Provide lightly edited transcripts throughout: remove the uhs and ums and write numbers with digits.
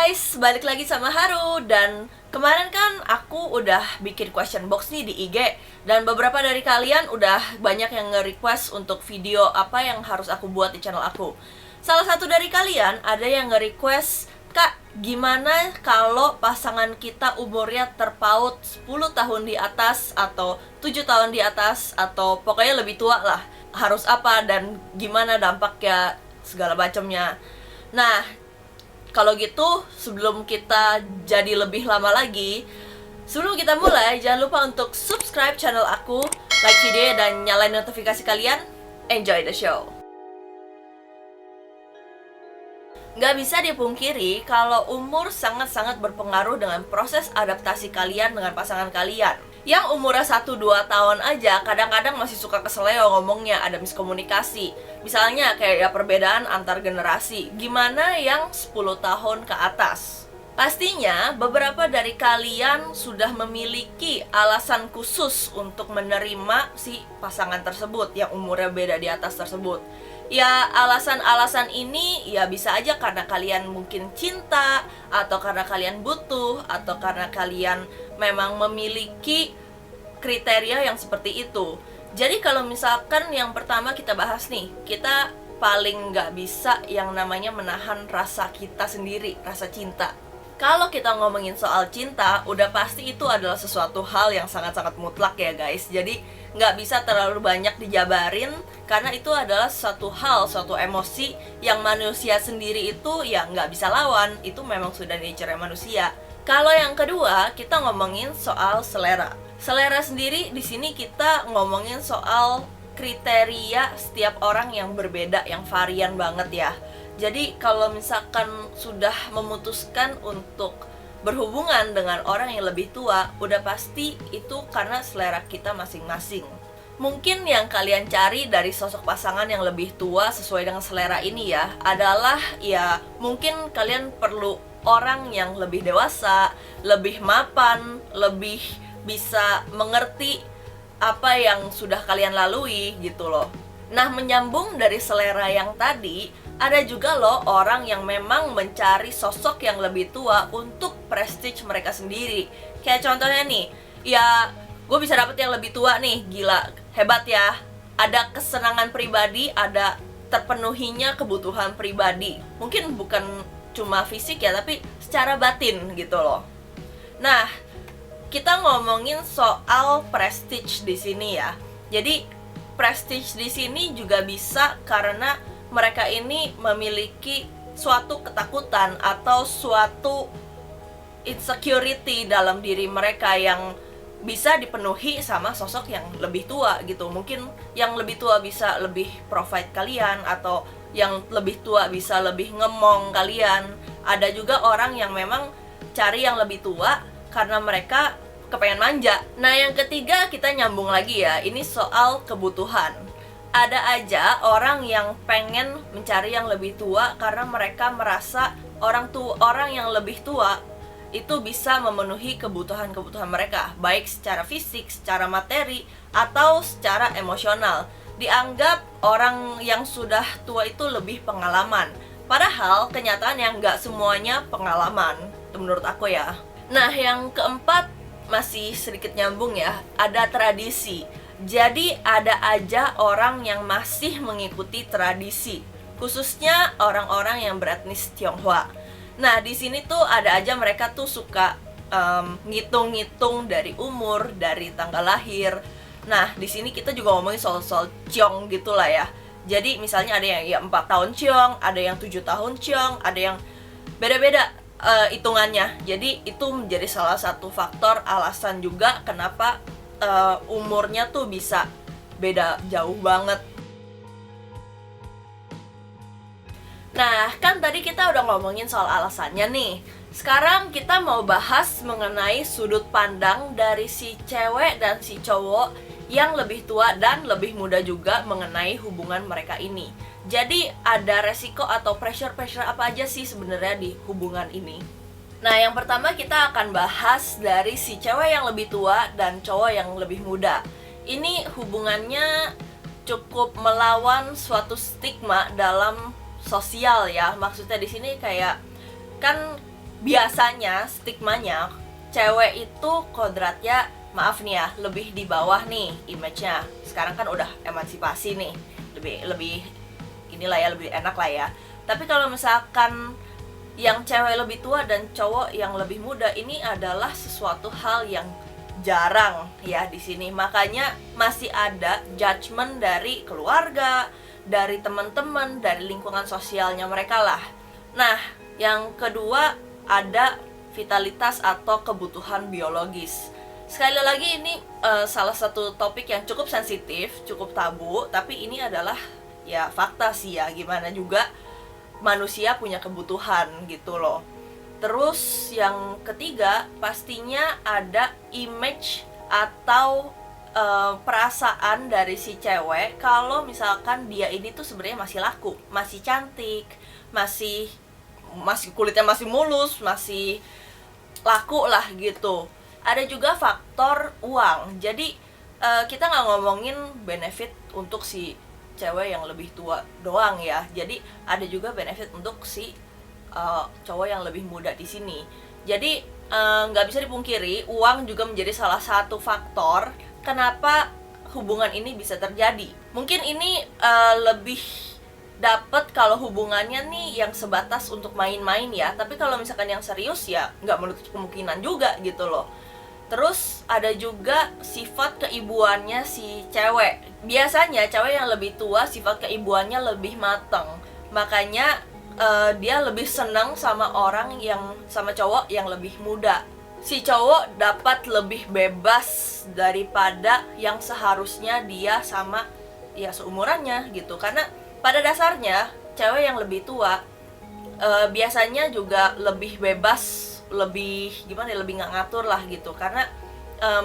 guys, balik lagi sama Haru. Dan kemarin kan aku udah bikin question box nih di IG. Dan beberapa dari kalian udah banyak yang nge-request untuk video apa yang harus aku buat di channel aku. Salah satu dari kalian ada yang nge-request, "Kak, gimana kalau pasangan kita umurnya terpaut 10 tahun di atas atau 7 tahun di atas atau pokoknya lebih tua lah. Harus apa dan gimana dampaknya segala macamnya." Nah, kalau gitu, sebelum kita jadi lebih lama lagi, sebelum kita mulai, jangan lupa untuk subscribe channel aku, like video dan nyalain notifikasi kalian. Enjoy the show. Nggak bisa dipungkiri kalau umur sangat-sangat berpengaruh dengan proses adaptasi kalian dengan pasangan kalian. Yang umurnya 1-2 tahun aja kadang-kadang masih suka keseleo ngomongnya, ada miskomunikasi. Misalnya kayak ya perbedaan antar generasi. Gimana yang 10 tahun ke atas? Pastinya beberapa dari kalian sudah memiliki alasan khusus untuk menerima si pasangan tersebut yang umurnya beda di atas tersebut. Ya, alasan-alasan ini ya bisa aja karena kalian mungkin cinta, atau karena kalian butuh, atau karena kalian memang memiliki kriteria yang seperti itu. Jadi kalau misalkan yang pertama kita bahas nih, kita paling nggak bisa yang namanya menahan rasa kita sendiri, rasa cinta. Kalau kita ngomongin soal cinta, udah pasti itu adalah sesuatu hal yang sangat-sangat mutlak ya guys. Jadi nggak bisa terlalu banyak dijabarin, karena itu adalah suatu hal, suatu emosi yang manusia sendiri itu ya nggak bisa lawan. Itu memang sudah nature manusia. Kalau yang kedua, kita ngomongin soal selera. Selera sendiri di sini kita ngomongin soal kriteria setiap orang yang berbeda, yang varian banget ya. Jadi kalau misalkan sudah memutuskan untuk berhubungan dengan orang yang lebih tua, udah pasti itu karena selera kita masing-masing. Mungkin yang kalian cari dari sosok pasangan yang lebih tua sesuai dengan selera ini ya, adalah ya mungkin kalian perlu orang yang lebih dewasa, lebih mapan, lebih bisa mengerti apa yang sudah kalian lalui gitu loh. Nah, menyambung dari selera yang tadi, ada juga loh orang yang memang mencari sosok yang lebih tua untuk prestige mereka sendiri. Kayak contohnya nih, ya gue bisa dapet yang lebih tua nih, gila, hebat ya. Ada kesenangan pribadi, ada terpenuhinya kebutuhan pribadi. Mungkin bukan cuma fisik ya, tapi secara batin gitu loh. Nah, kita ngomongin soal prestige di sini ya. Jadi prestige di sini juga bisa karena mereka ini memiliki suatu ketakutan atau suatu insecurity dalam diri mereka yang bisa dipenuhi sama sosok yang lebih tua gitu. Mungkin yang lebih tua bisa lebih provide kalian, atau yang lebih tua bisa lebih ngemong kalian. Ada juga orang yang memang cari yang lebih tua karena mereka kepengen manja. Nah, yang ketiga kita nyambung lagi ya, ini soal kebutuhan. Ada aja orang yang pengen mencari yang lebih tua karena mereka merasa orang yang lebih tua itu bisa memenuhi kebutuhan-kebutuhan mereka, baik secara fisik, secara materi, atau secara emosional. Dianggap orang yang sudah tua itu lebih pengalaman, padahal kenyataan yang nggak semuanya pengalaman, itu menurut aku ya. Nah, yang keempat masih sedikit nyambung ya, ada tradisi. Jadi ada aja orang yang masih mengikuti tradisi, khususnya orang-orang yang beretnis Tionghoa. Nah, di sini tuh ada aja mereka tuh suka ngitung-ngitung dari umur, dari tanggal lahir. Nah, di sini kita juga ngomongin soal ciong gitulah ya. Jadi misalnya ada yang ya 4 tahun ciong, ada yang 7 tahun ciong, ada yang beda-beda hitungannya. Jadi itu menjadi salah satu faktor alasan juga kenapa umurnya tuh bisa beda jauh banget. Nah, kan tadi kita udah ngomongin soal alasannya nih. Sekarang kita mau bahas mengenai sudut pandang dari si cewek dan si cowok yang lebih tua dan lebih muda juga mengenai hubungan mereka ini. Jadi ada resiko atau pressure apa aja sih sebenarnya di hubungan ini? Nah, yang pertama kita akan bahas dari si cewek yang lebih tua dan cowok yang lebih muda. Ini hubungannya cukup melawan suatu stigma dalam sosial ya. Maksudnya di sini kayak kan biasanya stigmanya cewek itu kodratnya, maaf nih ya, lebih di bawah nih image-nya. Sekarang kan udah emansipasi nih, lebih inilah ya, lebih enak lah ya. Tapi kalau misalkan yang cewek lebih tua dan cowok yang lebih muda, ini adalah sesuatu hal yang jarang ya di sini. Makanya masih ada judgement dari keluarga, dari teman-teman, dari lingkungan sosialnya mereka lah. Nah, yang kedua ada vitalitas atau kebutuhan biologis. Sekali lagi ini salah satu topik yang cukup sensitif, cukup tabu, tapi ini adalah ya fakta sih ya, gimana juga manusia punya kebutuhan gitu loh. Terus yang ketiga pastinya ada image atau perasaan dari si cewek kalau misalkan dia ini tuh sebenarnya masih laku, masih cantik, masih kulitnya masih mulus, masih laku lah gitu. Ada juga faktor uang. Jadi kita nggak ngomongin benefit untuk si cewek yang lebih tua doang ya. Jadi ada juga benefit untuk si cowok yang lebih muda di sini. Jadi nggak bisa dipungkiri, uang juga menjadi salah satu faktor kenapa hubungan ini bisa terjadi. Mungkin ini lebih dapat kalau hubungannya nih yang sebatas untuk main-main ya. Tapi kalau misalkan yang serius ya nggak menutup kemungkinan juga gitu loh. Terus ada juga sifat keibuannya si cewek. Biasanya cewek yang lebih tua sifat keibuannya lebih mateng. Makanya dia lebih senang sama cowok yang lebih muda. Si cowok dapat lebih bebas daripada yang seharusnya dia sama ya seumurannya gitu. Karena pada dasarnya cewek yang lebih tua biasanya juga lebih bebas, lebih gimana ya, lebih nggak ngatur lah gitu, karena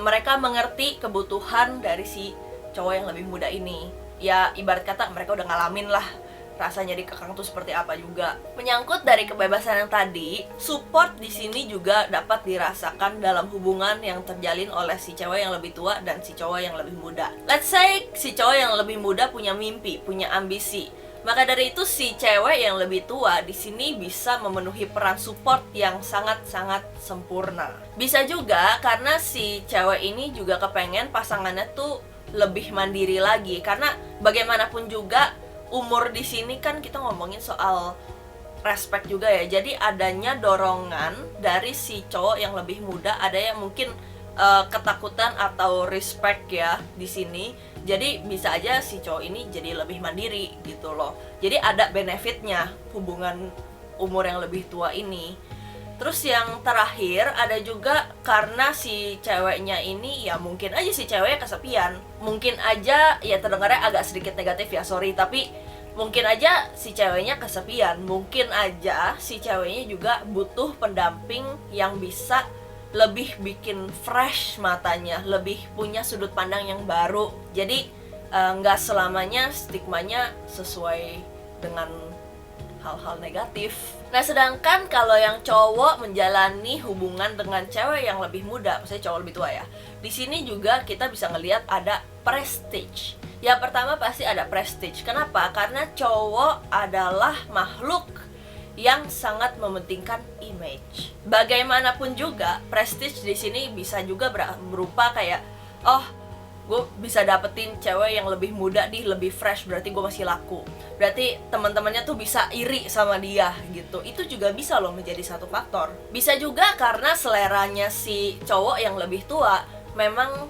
mereka mengerti kebutuhan dari si cowok yang lebih muda ini. Ya ibarat kata mereka udah ngalamin lah rasanya dikekang tuh seperti apa juga. Menyangkut dari kebebasan yang tadi, support di sini juga dapat dirasakan dalam hubungan yang terjalin oleh si cewek yang lebih tua dan si cowok yang lebih muda. Let's say si cowok yang lebih muda punya mimpi, punya ambisi. Maka dari itu si cewek yang lebih tua di sini bisa memenuhi peran support yang sangat-sangat sempurna. Bisa juga karena si cewek ini juga kepengen pasangannya tuh lebih mandiri lagi, karena bagaimanapun juga umur di sini kan kita ngomongin soal respect juga ya. Jadi adanya dorongan dari si cowok yang lebih muda, ada yang mungkin ketakutan atau respect ya di sini. Jadi bisa aja si cowok ini jadi lebih mandiri gitu loh. Jadi ada benefitnya hubungan umur yang lebih tua ini. Terus yang terakhir ada juga karena si ceweknya ini ya mungkin aja si ceweknya kesepian. Mungkin aja ya terdengarnya agak sedikit negatif ya, sorry, tapi mungkin aja si ceweknya kesepian. Mungkin aja si ceweknya juga butuh pendamping yang bisa lebih bikin fresh matanya, lebih punya sudut pandang yang baru. Jadi nggak selamanya stigmanya sesuai dengan hal-hal negatif. Nah, sedangkan kalau yang cowok menjalani hubungan dengan cewek yang lebih muda, maksudnya cowok lebih tua ya, di sini juga kita bisa ngelihat ada prestige. Yang pertama pasti ada prestige. Kenapa? Karena cowok adalah makhluk yang sangat mementingkan image. Bagaimanapun juga, prestige di sini bisa juga berupa kayak, oh, gue bisa dapetin cewek yang lebih muda nih, lebih fresh, berarti gue masih laku. Berarti teman-temannya tuh bisa iri sama dia gitu. Itu juga bisa loh menjadi satu faktor. Bisa juga karena seleranya si cowok yang lebih tua, memang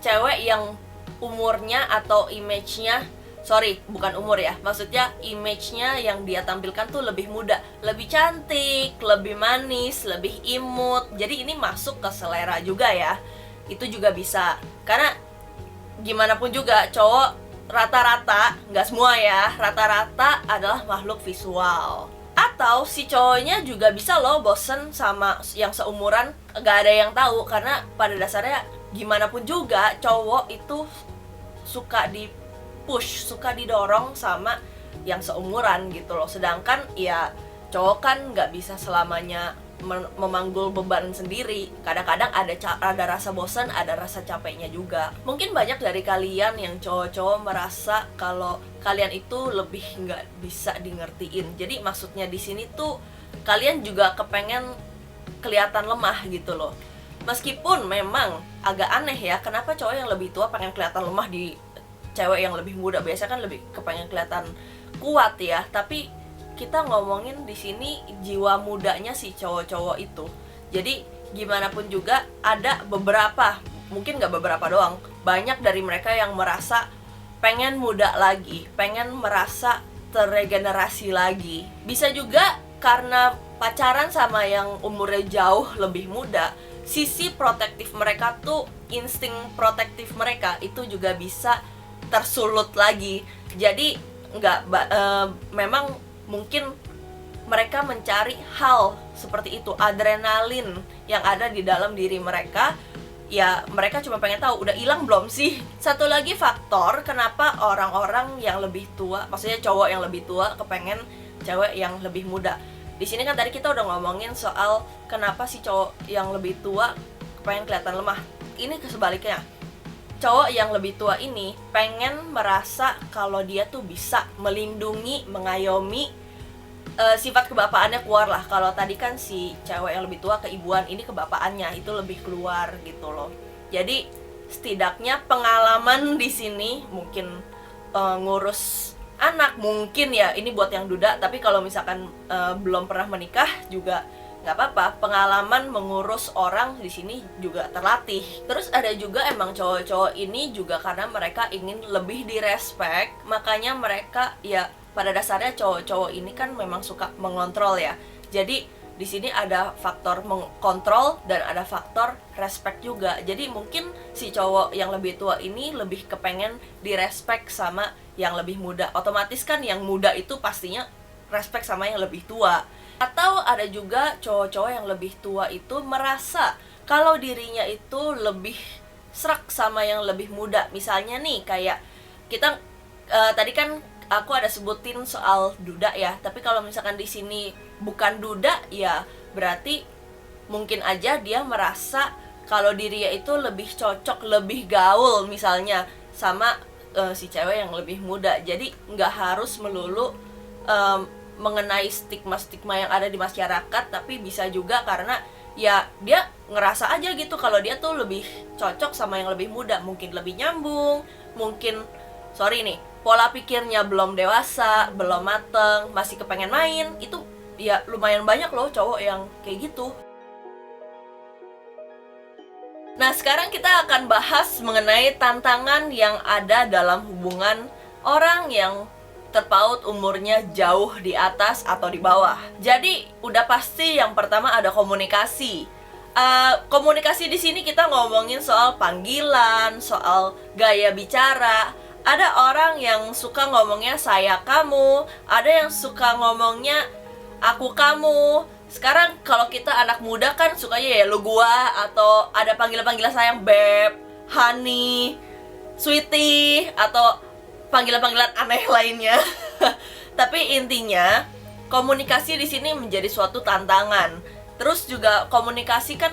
cewek yang umurnya atau image-nya, sorry, bukan umur ya, maksudnya image-nya yang dia tampilkan tuh lebih muda, lebih cantik, lebih manis, lebih imut. Jadi ini masuk ke selera juga ya. Itu juga bisa. Karena gimana pun juga cowok rata-rata, nggak semua ya, rata-rata adalah makhluk visual. Atau si cowoknya juga bisa loh bosen sama yang seumuran, nggak ada yang tahu. Karena pada dasarnya gimana pun juga cowok itu suka push, suka didorong sama yang seumuran gitu loh. Sedangkan ya cowok kan nggak bisa selamanya memanggul beban sendiri. Kadang-kadang ada rasa bosan, ada rasa capeknya juga. Mungkin banyak dari kalian yang cowok-cowok merasa kalau kalian itu lebih nggak bisa di ngertiin. Jadi maksudnya di sini tuh kalian juga kepengen kelihatan lemah gitu loh. Meskipun memang agak aneh ya, kenapa cowok yang lebih tua pengen kelihatan lemah di cewek yang lebih muda. Biasanya kan lebih kepengen kelihatan kuat ya, tapi kita ngomongin di sini jiwa mudanya si cowok-cowok itu. Jadi gimana pun juga ada beberapa, mungkin gak beberapa doang, banyak dari mereka yang merasa pengen muda lagi, pengen merasa terregenerasi lagi. Bisa juga karena pacaran sama yang umurnya jauh lebih muda, sisi protektif mereka tuh, insting protektif mereka itu juga bisa tersulut lagi. Jadi memang mungkin mereka mencari hal seperti itu, adrenalin yang ada di dalam diri mereka. Ya mereka cuma pengen tahu, udah hilang belum sih? Satu lagi faktor kenapa orang-orang yang lebih tua, maksudnya cowok yang lebih tua kepengen cewek yang lebih muda. Di sini kan tadi kita udah ngomongin soal kenapa si cowok yang lebih tua kepengen kelihatan lemah. Ini kesebaliknya, cowok yang lebih tua ini pengen merasa kalau dia tuh bisa melindungi, mengayomi, sifat kebapaannya keluar lah. Kalau tadi kan si cewek yang lebih tua keibuan, ini kebapaannya itu lebih keluar gitu loh. Jadi setidaknya pengalaman di sini mungkin ngurus anak mungkin ya, ini buat yang duda, tapi kalau misalkan belum pernah menikah juga nggak apa-apa, pengalaman mengurus orang di sini juga terlatih. Terus ada juga emang cowok-cowok ini juga karena mereka ingin lebih direspek, makanya mereka ya pada dasarnya cowok-cowok ini kan memang suka mengontrol ya. Jadi di sini ada faktor mengkontrol dan ada faktor respect juga. Jadi mungkin si cowok yang lebih tua ini lebih kepengen direspek sama yang lebih muda. Otomatis kan yang muda itu pastinya respect sama yang lebih tua. Atau ada juga cowok-cowok yang lebih tua itu merasa kalau dirinya itu lebih srek sama yang lebih muda. Misalnya nih kayak kita tadi kan aku ada sebutin soal duda ya, tapi kalau misalkan di sini bukan duda ya berarti mungkin aja dia merasa kalau dirinya itu lebih cocok, lebih gaul misalnya sama si cewek yang lebih muda. Jadi nggak harus melulu mengenai stigma-stigma yang ada di masyarakat, tapi bisa juga karena ya dia ngerasa aja gitu kalau dia tuh lebih cocok sama yang lebih muda, mungkin lebih nyambung, mungkin pola pikirnya belum dewasa, belum mateng, masih kepengen main. Itu ya lumayan banyak loh cowok yang kayak gitu. Nah sekarang kita akan bahas mengenai tantangan yang ada dalam hubungan orang yang terpaut umurnya jauh di atas atau di bawah. Jadi udah pasti yang pertama ada komunikasi. Komunikasi di sini kita ngomongin soal panggilan, soal gaya bicara. Ada orang yang suka ngomongnya saya kamu, ada yang suka ngomongnya aku kamu. Sekarang kalau kita anak muda kan sukanya ya lu gua, atau ada panggilan-panggilan sayang beb, honey, sweetie, atau panggilan-panggilan aneh lainnya. Tapi intinya komunikasi di sini menjadi suatu tantangan. Terus juga komunikasi kan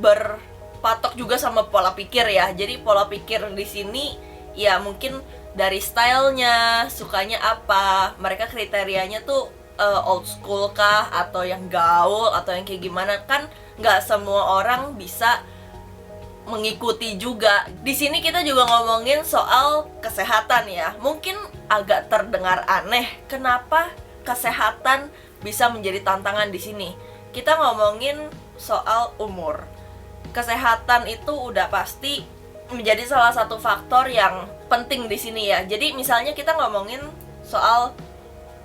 berpatok juga sama pola pikir ya. Jadi pola pikir di sini ya mungkin dari stylenya, sukanya apa, mereka kriterianya tuh old school kah, atau yang gaul, atau yang kayak gimana. Kan nggak semua orang bisa mengikuti juga. Di sini kita juga ngomongin soal kesehatan ya. Mungkin agak terdengar aneh, kenapa kesehatan bisa menjadi tantangan di sini. Kita ngomongin soal umur. Kesehatan itu udah pasti menjadi salah satu faktor yang penting di sini ya. Jadi misalnya kita ngomongin soal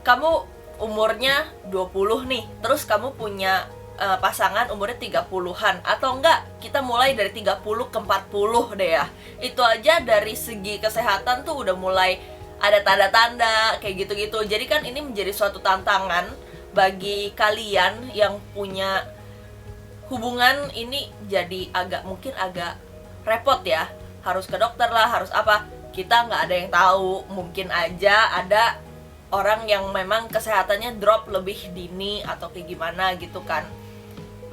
kamu umurnya 20 nih, terus kamu punya pasangan umurnya 30-an, atau enggak kita mulai dari 30 ke 40 deh ya. Itu aja dari segi kesehatan tuh udah mulai ada tanda-tanda kayak gitu-gitu. Jadi kan ini menjadi suatu tantangan bagi kalian yang punya hubungan ini, jadi mungkin agak repot ya, harus ke dokter lah, harus apa, kita nggak ada yang tahu. Mungkin aja ada orang yang memang kesehatannya drop lebih dini atau kayak gimana gitu kan.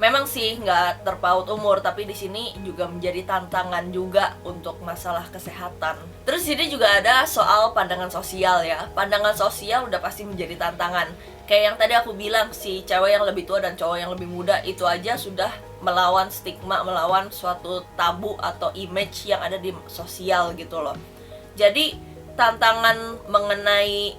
Memang sih nggak terpaut umur, tapi di sini juga menjadi tantangan juga untuk masalah kesehatan. Terus ini juga ada soal pandangan sosial ya. Pandangan sosial udah pasti menjadi tantangan. Kayak yang tadi aku bilang, si cewek yang lebih tua dan cowok yang lebih muda itu aja sudah melawan stigma, melawan suatu tabu atau image yang ada di sosial gitu loh. Jadi tantangan mengenai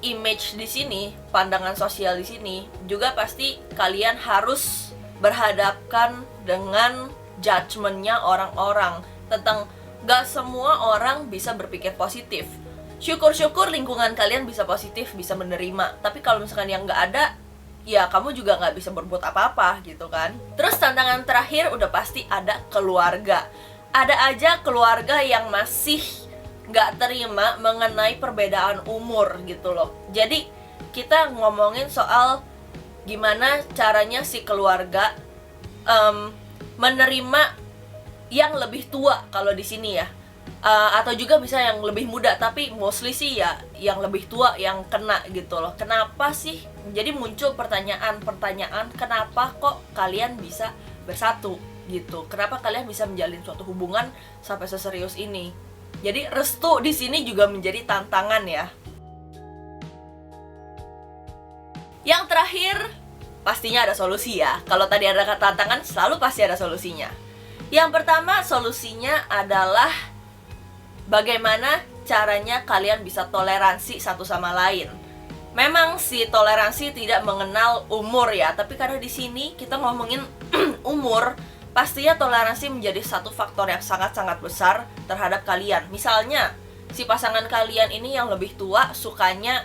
image di sini, pandangan sosial di sini, juga pasti kalian harus berhadapkan dengan judgement-nya orang-orang tentang gak semua orang bisa berpikir positif. Syukur-syukur lingkungan kalian bisa positif, bisa menerima. Tapi kalau misalkan yang gak ada, ya kamu juga gak bisa berbuat apa-apa gitu kan. Terus tantangan terakhir udah pasti ada keluarga. Ada aja keluarga yang masih gak terima mengenai perbedaan umur gitu loh. Jadi kita ngomongin soal gimana caranya si keluarga menerima yang lebih tua kalau di sini ya, atau juga bisa yang lebih muda, tapi mostly sih ya yang lebih tua yang kena gitu loh. Kenapa sih? Jadi muncul pertanyaan kenapa kok kalian bisa bersatu gitu? Kenapa kalian bisa menjalin suatu hubungan sampai seserius ini? Jadi restu di sini juga menjadi tantangan ya. Yang terakhir, pastinya ada solusi ya. Kalau tadi ada tantangan, selalu pasti ada solusinya. Yang pertama, solusinya adalah bagaimana caranya kalian bisa toleransi satu sama lain. Memang si toleransi tidak mengenal umur ya, tapi karena di sini kita ngomongin umur, pastinya toleransi menjadi satu faktor yang sangat-sangat besar terhadap kalian. Misalnya, si pasangan kalian ini yang lebih tua sukanya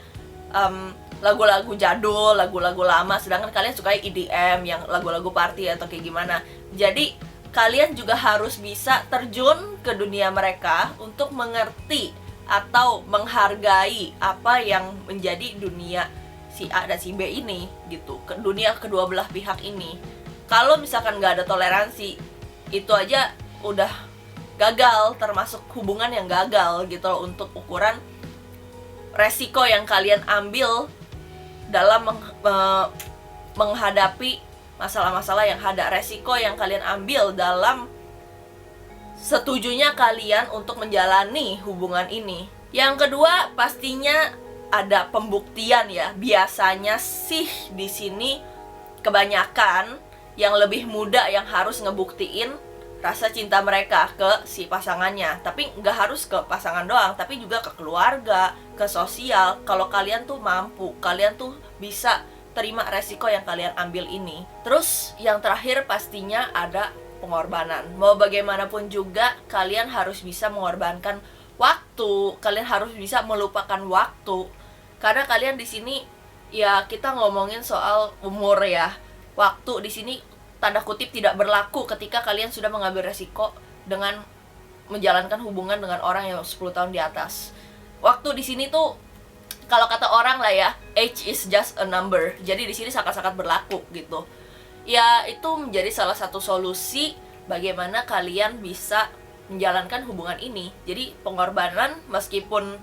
lagu-lagu jadul, lagu-lagu lama, sedangkan kalian suka EDM yang lagu-lagu party atau kayak gimana. Jadi kalian juga harus bisa terjun ke dunia mereka untuk mengerti atau menghargai apa yang menjadi dunia si A dan si B ini gitu, ke dunia kedua belah pihak ini. Kalau misalkan nggak ada toleransi, itu aja udah gagal, termasuk hubungan yang gagal gitu loh, untuk ukuran resiko yang kalian ambil dalam menghadapi masalah-masalah yang ada, resiko yang kalian ambil dalam setujunya kalian untuk menjalani hubungan ini. Yang kedua, pastinya ada pembuktian ya. Biasanya sih di sini kebanyakan yang lebih muda yang harus ngebuktiin rasa cinta mereka ke si pasangannya. Tapi nggak harus ke pasangan doang, tapi juga ke keluarga, ke sosial. Kalau kalian tuh mampu, kalian tuh bisa terima resiko yang kalian ambil ini. Terus yang terakhir pastinya ada pengorbanan. Mau bagaimanapun juga kalian harus bisa mengorbankan waktu, kalian harus bisa melupakan waktu. Karena kalian di sini ya, kita ngomongin soal umur ya. Waktu di sini tanda kutip tidak berlaku ketika kalian sudah mengambil resiko dengan menjalankan hubungan dengan orang yang 10 tahun di atas. Waktu di sini tuh kalau kata orang lah ya, age is just a number. Jadi di sini sangat-sangat berlaku gitu. Ya, itu menjadi salah satu solusi bagaimana kalian bisa menjalankan hubungan ini. Jadi pengorbanan, meskipun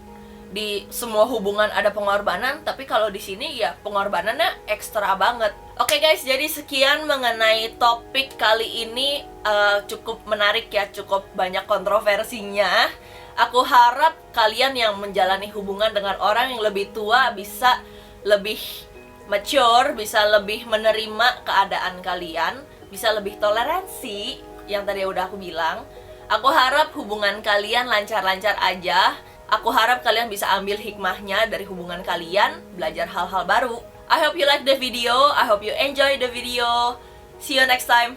di semua hubungan ada pengorbanan, tapi kalau di sini ya pengorbanannya ekstra banget. Oke guys, jadi sekian mengenai topik kali ini. Cukup menarik ya, cukup banyak kontroversinya. Aku harap kalian yang menjalani hubungan dengan orang yang lebih tua bisa lebih mature, bisa lebih menerima keadaan kalian, bisa lebih toleransi, yang tadi udah aku bilang. Aku harap hubungan kalian lancar-lancar aja. Aku harap kalian bisa ambil hikmahnya dari hubungan kalian, belajar hal-hal baru. I hope you like the video, I hope you enjoy the video. See you next time.